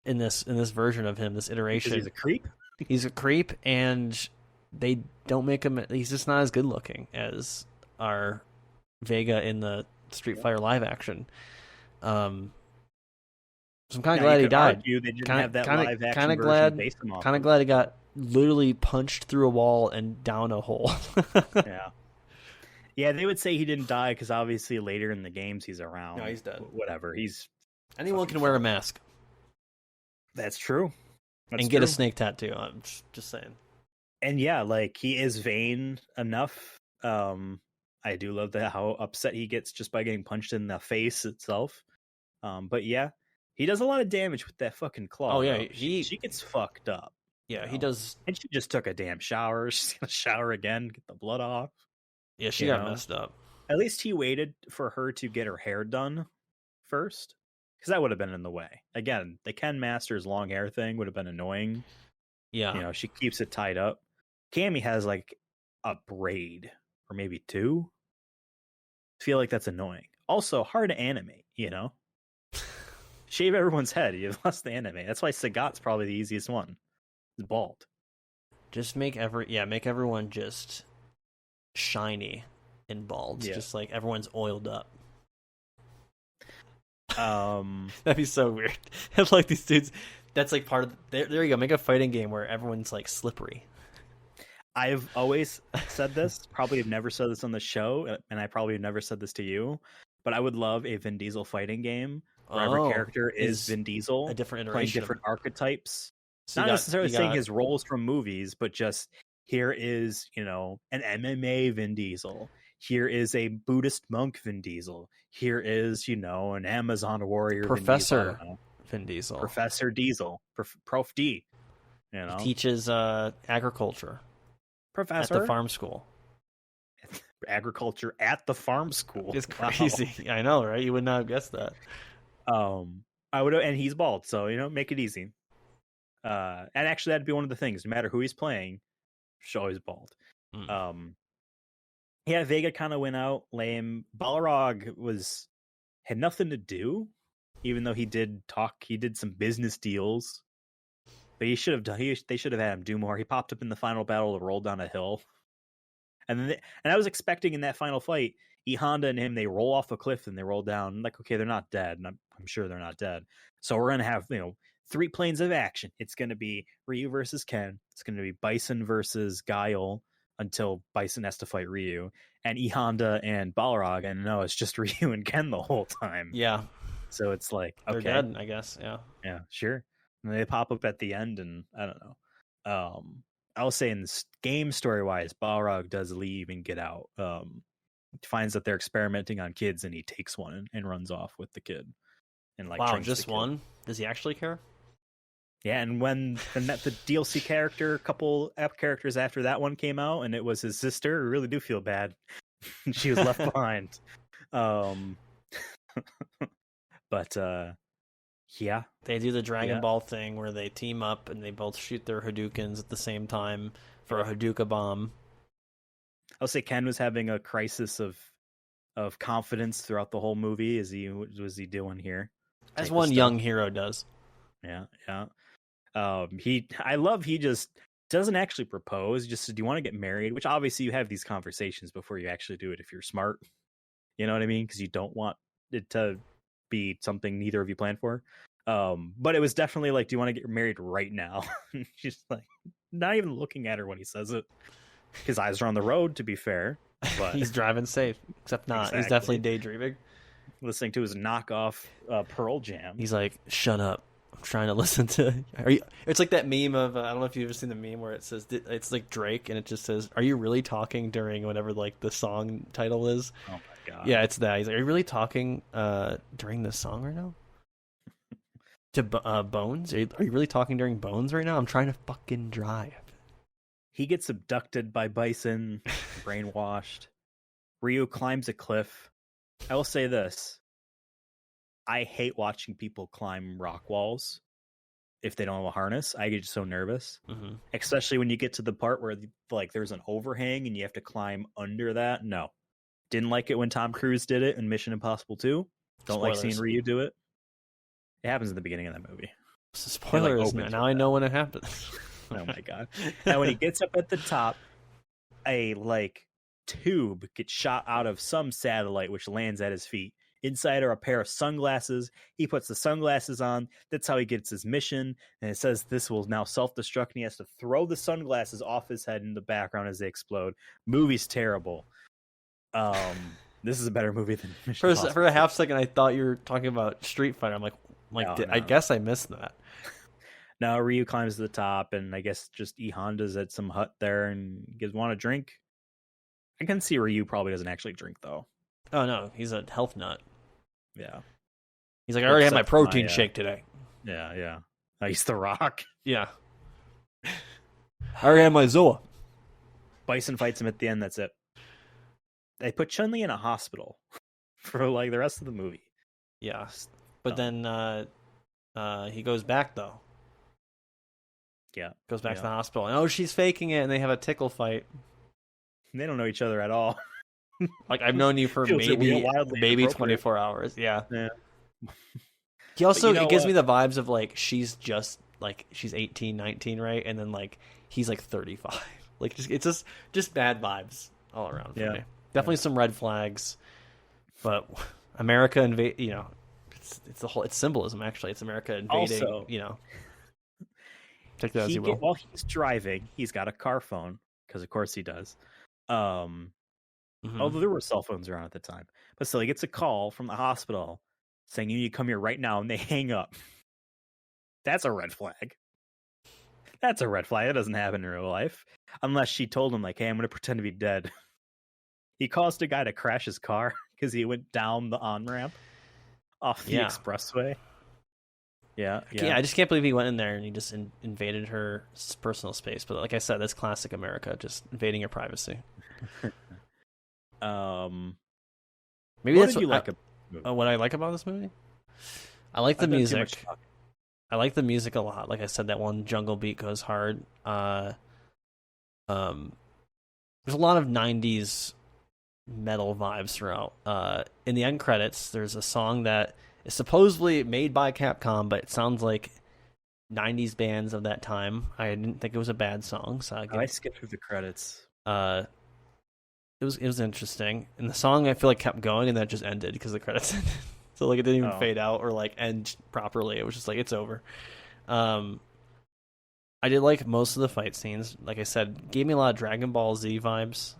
in this version of him, this iteration. Because he's a creep? He's a creep, and they don't make him. He's just not as good looking as our Vega in the Street Fighter live action. So I'm kind of glad he died. They didn't have that live action kind of glad he got literally punched through a wall and down a hole. Yeah, they would say he didn't die because obviously later in the games he's around. No, he's dead. Whatever. Anyone can wear a mask. That's true. And get a snake tattoo. I'm just saying. And yeah, like he is vain enough. I do love how upset he gets just by getting punched in the face itself. But yeah, he does a lot of damage with that fucking claw. Oh yeah, she gets fucked up. Yeah, he does. And she just took a damn shower. She's gonna shower again, get the blood off. Yeah, she got messed up. At least he waited for her to get her hair done first, because that would have been in the way. Again, the Ken Masters long hair thing would have been annoying. Yeah, she keeps it tied up. Cammy has like a braid or maybe 2. I feel like that's annoying. Also, hard to animate. Shave everyone's head. You've lost the anime. That's why Sagat's probably the easiest one. He's bald. Just make everyone just shiny and bald. Yeah. Just like everyone's oiled up. That'd be so weird. It's like these dudes. That's like part of. There you go. Make a fighting game where everyone's like slippery. I've always said this. Probably have never said this on the show, and I probably have never said this to you. But I would love a Vin Diesel fighting game where every character is Vin Diesel, a different playing iteration, different archetypes. So not necessarily saying his roles from movies, but just here is an MMA Vin Diesel. Here is a Buddhist monk Vin Diesel. Here is, an Amazon warrior Professor Vin Diesel. Vin Diesel. Professor Diesel. Prof D. He teaches agriculture Professor at the farm school. Agriculture at the farm school. It's crazy. Wow. I know, right? You would not have guessed that. I would, and he's bald, so make it easy. And actually, that'd be one of the things. No matter who he's playing, he's always bald. Yeah, Vega kind of went out lame. Balrog had nothing to do, even though he did talk. He did some business deals, but they should have had him do more. He popped up in the final battle to roll down a hill. And I was expecting in that final fight, E Honda and him, they roll off a cliff and they roll down. I'm like, okay, they're not dead. And I'm sure they're not dead. So we're going to have, 3 planes of action. It's going to be Ryu versus Ken. It's going to be Bison versus Guile until Bison has to fight Ryu. And E Honda and Balrog. And no, it's just Ryu and Ken the whole time. Yeah. So it's like, okay. They're dead, I guess. Yeah. Yeah, sure. And they pop up at the end and I don't know. I'll say in this game story-wise, Balrog does leave and get out. Finds that they're experimenting on kids, and he takes one and runs off with the kid. And wow, just one? Does he actually care? Yeah, and when the DLC character, a couple app characters after that one came out, and it was his sister, we really do feel bad. She was left behind. But yeah, they do the Dragon Ball thing where they team up and they both shoot their Hadoukens at the same time for a Hadouka bomb. I'll say Ken was having a crisis of confidence throughout the whole movie. Was he doing here? As one young hero does. Yeah. He just doesn't actually propose. He just said, "Do you want to get married?" Which obviously you have these conversations before you actually do it if you're smart. You know what I mean? Because you don't want it to be something neither of you planned for. But it was definitely like, do you want to get married right now? She's like, not even looking at her when he says it. His eyes are on the road, to be fair. But he's driving safe, except not. Exactly. He's definitely daydreaming. Listening to his knockoff Pearl Jam. He's like, shut up. I'm trying to listen to... It's like that meme of... I don't know if you've ever seen the meme where it says... It's like Drake, and it just says, are you really talking during whatever like the song title is? Oh my god. Yeah, it's that. He's like, are you really talking during the song right now? To Bones? Are you really talking during Bones right now? I'm trying to fucking drive. He gets abducted by Bison, brainwashed. Ryu climbs a cliff. I will say this. I hate watching people climb rock walls if they don't have a harness. I get so nervous. Mm-hmm. Especially when you get to the part where like there's an overhang and you have to climb under that. No. Didn't like it when Tom Cruise did it in Mission Impossible 2. Don't like seeing Ryu do it. It happens in the beginning of that movie. Spoilers. Now I know when it happens. Oh my god. Now when he gets up at the top, a tube gets shot out of some satellite which lands at his feet. Inside are a pair of sunglasses. He puts the sunglasses on. That's how he gets his mission. And it says this will now self-destruct, and he has to throw the sunglasses off his head in the background as they explode. Movie's terrible. This is a better movie than Mission Impossible. For a half second, I thought you were talking about Street Fighter. I'm like, no. I guess I missed that. Now Ryu climbs to the top, and I guess just E Honda's at some hut there and gives want a drink. I can see Ryu probably doesn't actually drink though. Oh no, he's a health nut. Yeah, he's like, I already had my protein shake today. Yeah. He's the Rock. Yeah, I already had my Zoa. Bison fights him at the end. That's it. They put Chun-Li in a hospital for the rest of the movie. Yeah, but then he goes back though. Yeah, goes back to the hospital. And she's faking it, and they have a tickle fight. They don't know each other at all. Like, I've known you for maybe 24 hours. Yeah. He also, it gives me the vibes of she's just she's 18, 19, right? And then he's 35. It's just bad vibes all around for me. Definitely some red flags, but America invade. It's symbolism actually. It's America invading. Also, take that as you will. While he's driving, he's got a car phone because of course he does. Although there were cell phones around at the time, but still, he gets a call from the hospital saying you need to come here right now, and they hang up. That's a red flag. That doesn't happen in real life unless she told him hey, I'm going to pretend to be dead. He caused a guy to crash his car because he went down the on ramp off the expressway. Yeah. I just can't believe he went in there and he just invaded her personal space. But like I said, that's classic America, just invading your privacy. Maybe that's what I like about this movie. I like the music. I like the music a lot. Like I said, that one jungle beat goes hard. There's a lot of 90s metal vibes throughout. In the end credits, there's a song that is supposedly made by Capcom, but it sounds like 90s bands of that time. I didn't think it was a bad song, so I skipped through the credits. It was interesting, and the song I feel like kept going, and then it just ended because the credits ended. So like it didn't even fade out or like end properly. It was just like it's over. I did like most of the fight scenes. Like I said, gave me a lot of Dragon Ball Z vibes,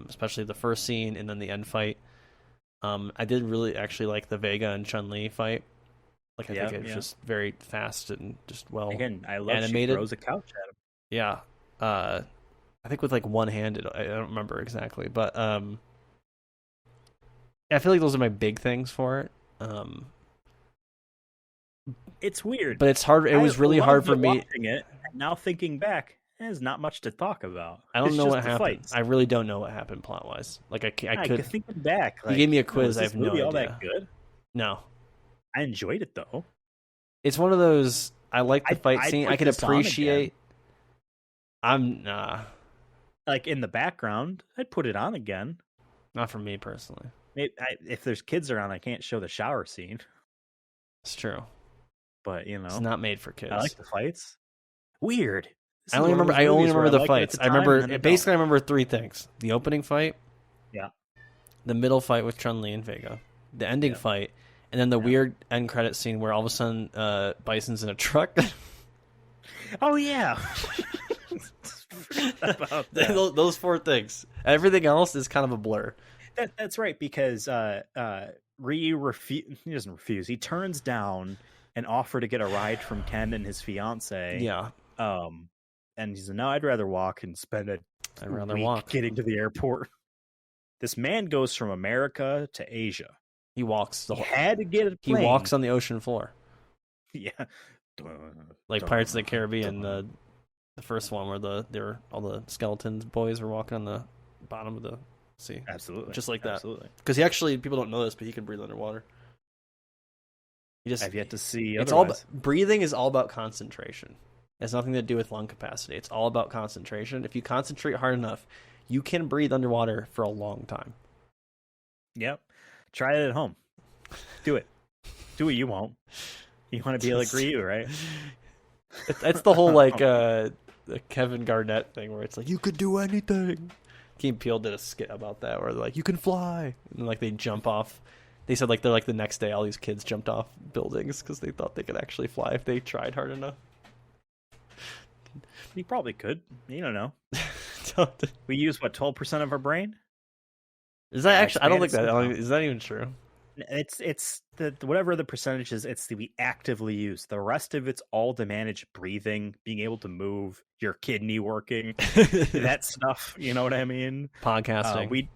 especially the first scene and then the end fight. I did really actually like the Vega and Chun-Li fight. Like I think it was just very fast and just well I love animated. She throws a couch at him. Yeah. I think with like one-handed. I don't remember exactly, but I feel like those are my big things for it. It's weird, but it's hard. It was really hard for me. Watching it, now thinking back, there's not much to talk about. I don't know what happened. Fights. I really don't know what happened plot wise. Like I could thinking back. Like, you gave me a quiz. I have no idea. All that good? No, I enjoyed it though. It's one of those. I like the fight scene. I can appreciate. I'm like in the background. I'd put it on again. Not for me personally. If there's kids around, I can't show the shower scene. It's true, but you know, it's not made for kids. I like the fights. Weird. I only remember the fights. I remember basically. I remember three things: the opening fight, the middle fight with Chun-Li and Vega, the ending fight, and then the weird end credit scene where all of a sudden Bison's in a truck. Oh yeah. Those four things. Everything else is kind of a blur. That's right, because Ryu he doesn't refuse. He turns down an offer to get a ride from Ken and his fiance. Yeah. And he said, "No, I'd rather walk and spend a week getting to the airport." This man goes from America to Asia. He walks. He had to get a plane. He walks on the ocean floor. Yeah. Like Pirates of the Caribbean, the first one where all the skeletons boys were walking on the bottom of the sea. Absolutely. Just like that. Absolutely. Because he actually, people don't know this, but he can breathe underwater. I've yet to see breathing is all about concentration. It has nothing to do with lung capacity. It's all about concentration. If you concentrate hard enough, you can breathe underwater for a long time. Yep. Try it at home. Do it. Do it. You won't. You want to be like Ryu, right? It's the whole like the Kevin Garnett thing where it's like you could do anything. Key and Peele did a skit about that where they're like you can fly and like they jump off. They said like they're like the next day all these kids jumped off buildings because they thought they could actually fly if they tried hard enough. You probably could. You don't know. We use 12% of our brain? Is that actually? I don't think that is that even true. It's the whatever the percentage is. It's we actively use. The rest of it's all to manage breathing, being able to move, your kidney working, that stuff. You know what I mean? Podcasting. We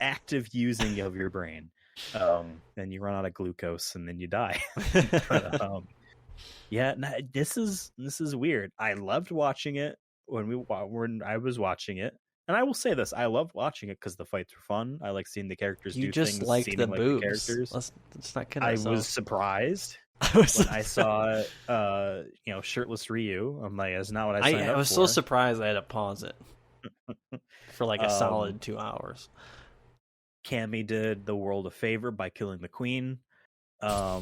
active using of your brain. Then you run out of glucose and then you die. But, yeah, this is weird. I loved watching it when I was watching it. And I will say this: I loved watching it because the fights were fun. I like seeing the characters do things. You just liked the boobs. Characters. Let's not kid ourselves. I was surprised when I saw, shirtless Ryu. I'm like, that's not what I signed up for. I was so surprised I had to pause it for like a solid 2 hours. Cammy did the world a favor by killing the queen. Yeah,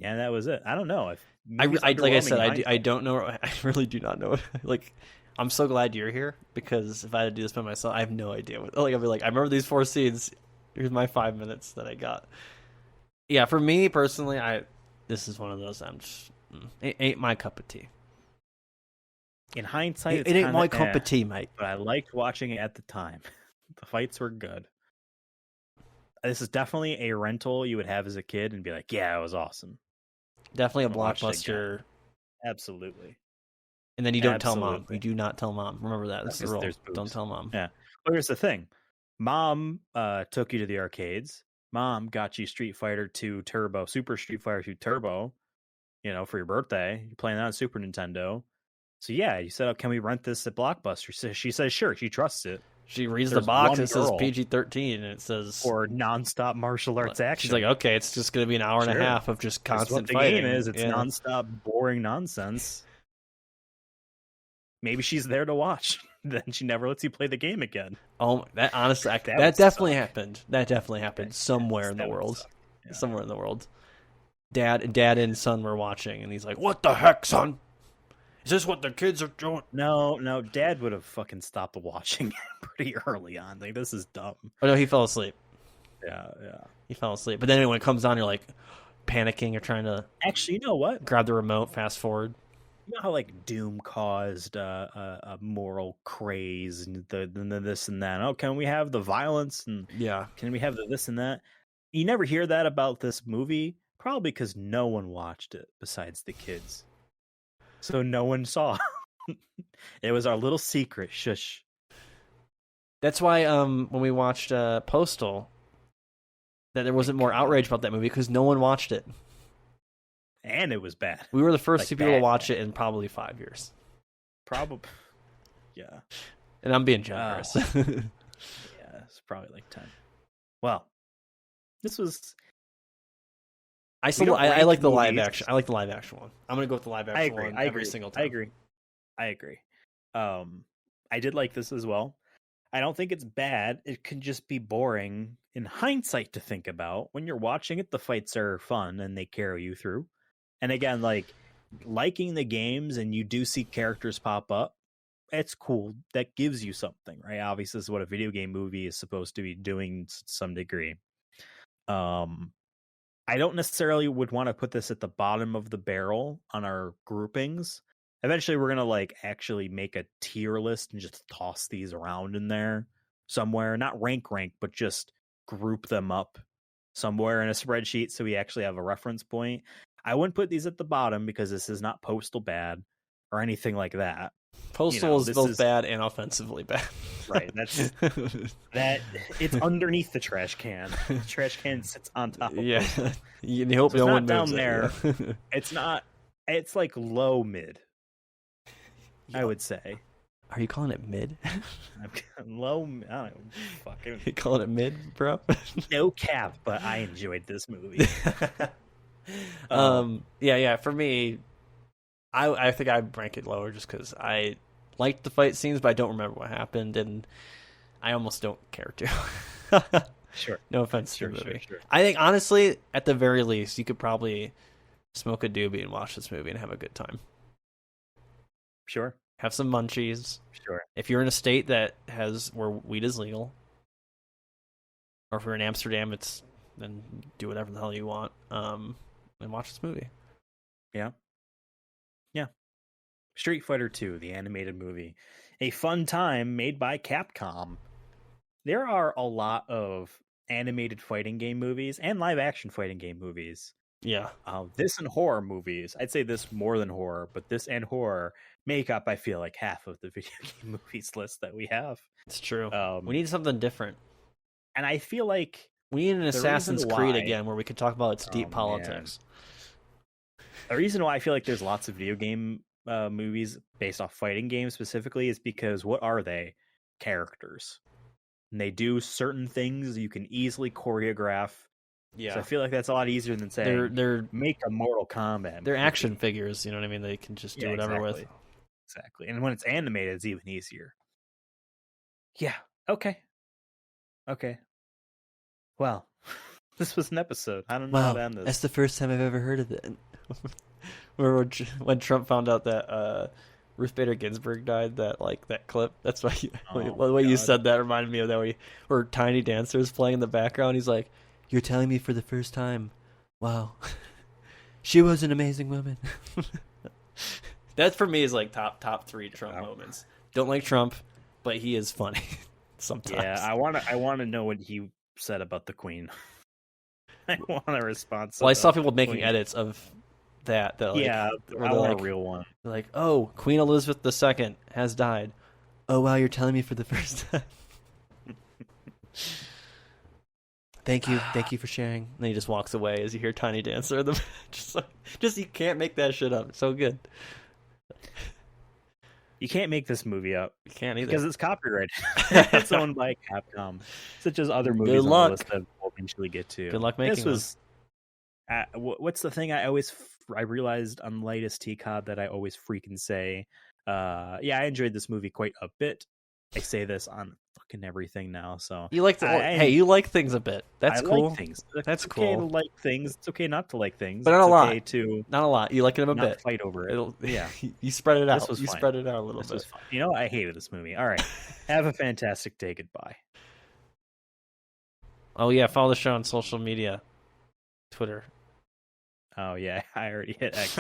that was it. I don't know. Like I said, I don't know. I really do not know. Like. I'm so glad you're here because if I had to do this by myself, I have no idea what. Like I'd be like, I remember these 4 scenes. Here's my 5 minutes that I got. Yeah, for me personally, this is one of those. It ain't my cup of tea. In hindsight, it ain't my cup of tea, mate. But I liked watching it at the time. The fights were good. This is definitely a rental you would have as a kid and be like, yeah, it was awesome. Definitely a blockbuster. Absolutely. And then you don't tell mom. You do not tell mom. Remember that. That's the rule. Don't tell mom. Yeah. Well, here's the thing. Mom took you to the arcades. Mom got you Street Fighter 2 Turbo, Super Street Fighter 2 Turbo, for your birthday. You're playing that on Super Nintendo. So yeah, you said, can we rent this at Blockbuster? She says, sure. She trusts it. She reads the box. It says PG-13, and it says or nonstop martial arts action. She's like, okay, it's just going to be an hour and a half of just constant fighting. The game is. It's nonstop boring nonsense. Maybe she's there to watch. Then she never lets you play the game again. Oh, that honestly, that definitely happened. That definitely happened somewhere in the world. Yeah. Somewhere in the world. Dad and son were watching, and he's like, "What the heck, son? Is this what the kids are doing?" No, Dad would have fucking stopped watching pretty early on. Like, this is dumb. Oh no, he fell asleep. Yeah. He fell asleep. But then when it comes on, you're like panicking. You're trying to actually, you know what? Grab the remote, fast forward. You know how like Doom caused a moral craze and the this and that. Oh, can we have the violence and can we have the this and that? You never hear that about this movie, probably because no one watched it besides the kids. So no one saw. It was our little secret. Shush. That's why when we watched Postal, that there wasn't more outrage about that movie because no one watched it. And it was bad. We were the first two people to watch it in probably 5 years. Probably. Yeah. And I'm being generous. Yeah, it's probably like 10. Well, this was... I like the live action. I like the live action one. I'm going to go with the live action one every single time. I agree. I did like this as well. I don't think it's bad. It can just be boring in hindsight to think about. When you're watching it, the fights are fun and they carry you through. And again, like liking the games and you do see characters pop up, it's cool. That gives you something, right? Obviously, this is what a video game movie is supposed to be doing to some degree. I don't necessarily would want to put this at the bottom of the barrel on our groupings. Eventually, we're going to like actually make a tier list and just toss these around in there somewhere. Not rank, but just group them up somewhere in a spreadsheet so we actually have a reference point. I wouldn't put these at the bottom because this is not Postal bad or anything like that. Postal is both bad and offensively bad. Right. That's that. It's underneath the trash can. The trash can sits on top of it. Yeah. You hope no one down moves there. Yeah. It's not. It's like low mid. I would say. Are you calling it mid? Low. I don't know. Fucking. You calling it mid, bro? No cap, but I enjoyed this movie. Yeah. For me, I think I'd rank it lower just because I liked the fight scenes, but I don't remember what happened, and I almost don't care to. Sure. No offense to the movie. Sure. I think honestly, at the very least, you could probably smoke a doobie and watch this movie and have a good time. Sure. Have some munchies. Sure. If you're in a state that has where weed is legal, or if you're in Amsterdam, then do whatever the hell you want. And watch this movie. Yeah. Street Fighter 2, the animated movie. A fun time made by Capcom. There are a lot of animated fighting game movies and live action fighting game movies. Yeah. This and horror movies. I'd say this more than horror, but this and horror make up, I feel like, half of the video game movies list that we have. It's true. We need something different. And I feel like we need an Assassin's Creed again where we could talk about its deep politics. Man. The reason why I feel like there's lots of video game movies based off fighting games specifically is because what are they? Characters. And they do certain things you can easily choreograph. Yeah. So I feel like that's a lot easier than saying they're make a Mortal Kombat. They're action figures, you know what I mean? They can just do whatever with. Exactly. And when it's animated, it's even easier. Yeah. Okay. Well, this was an episode. I don't know how to end this. That's the first time I've ever heard of it. When Trump found out that Ruth Bader Ginsburg died, that clip. That's why the way you said that reminded me of that. Where Tiny Dancer's playing in the background. He's like, "You're telling me for the first time, wow, she was an amazing woman." That for me is like top 3 Trump moments. Don't like Trump, but he is funny sometimes. Yeah, I want to know what he said about the Queen. I want a response. Well, I saw people making edits of that I want a real one. They're like, "Oh, Queen Elizabeth II has died. Oh wow, you're telling me for the first time." Thank you for sharing. And then he just walks away as you hear Tiny Dancer. Just you can't make that shit up. It's so good. You can't make this movie up. You can't either because it's copyrighted. It's owned by Capcom, such as other movies on the list that we'll eventually get to. Good luck making this was. What's the thing I realized on Lightest Teacob that I always freaking say? Yeah, I enjoyed this movie quite a bit. I say this on fucking everything now. So you like you like things a bit. That's cool. Like things. That's it's cool. Okay to like things. It's okay not to like things. But not it's a lot. Okay to not a lot. You like them a not bit. Fight over it. Yeah. You spread it out. You spread it out a little bit. Was fun. You know, I hated this movie. All right. Have a fantastic day. Goodbye. Oh yeah, follow the show on social media, Twitter. Oh yeah, I already hit X.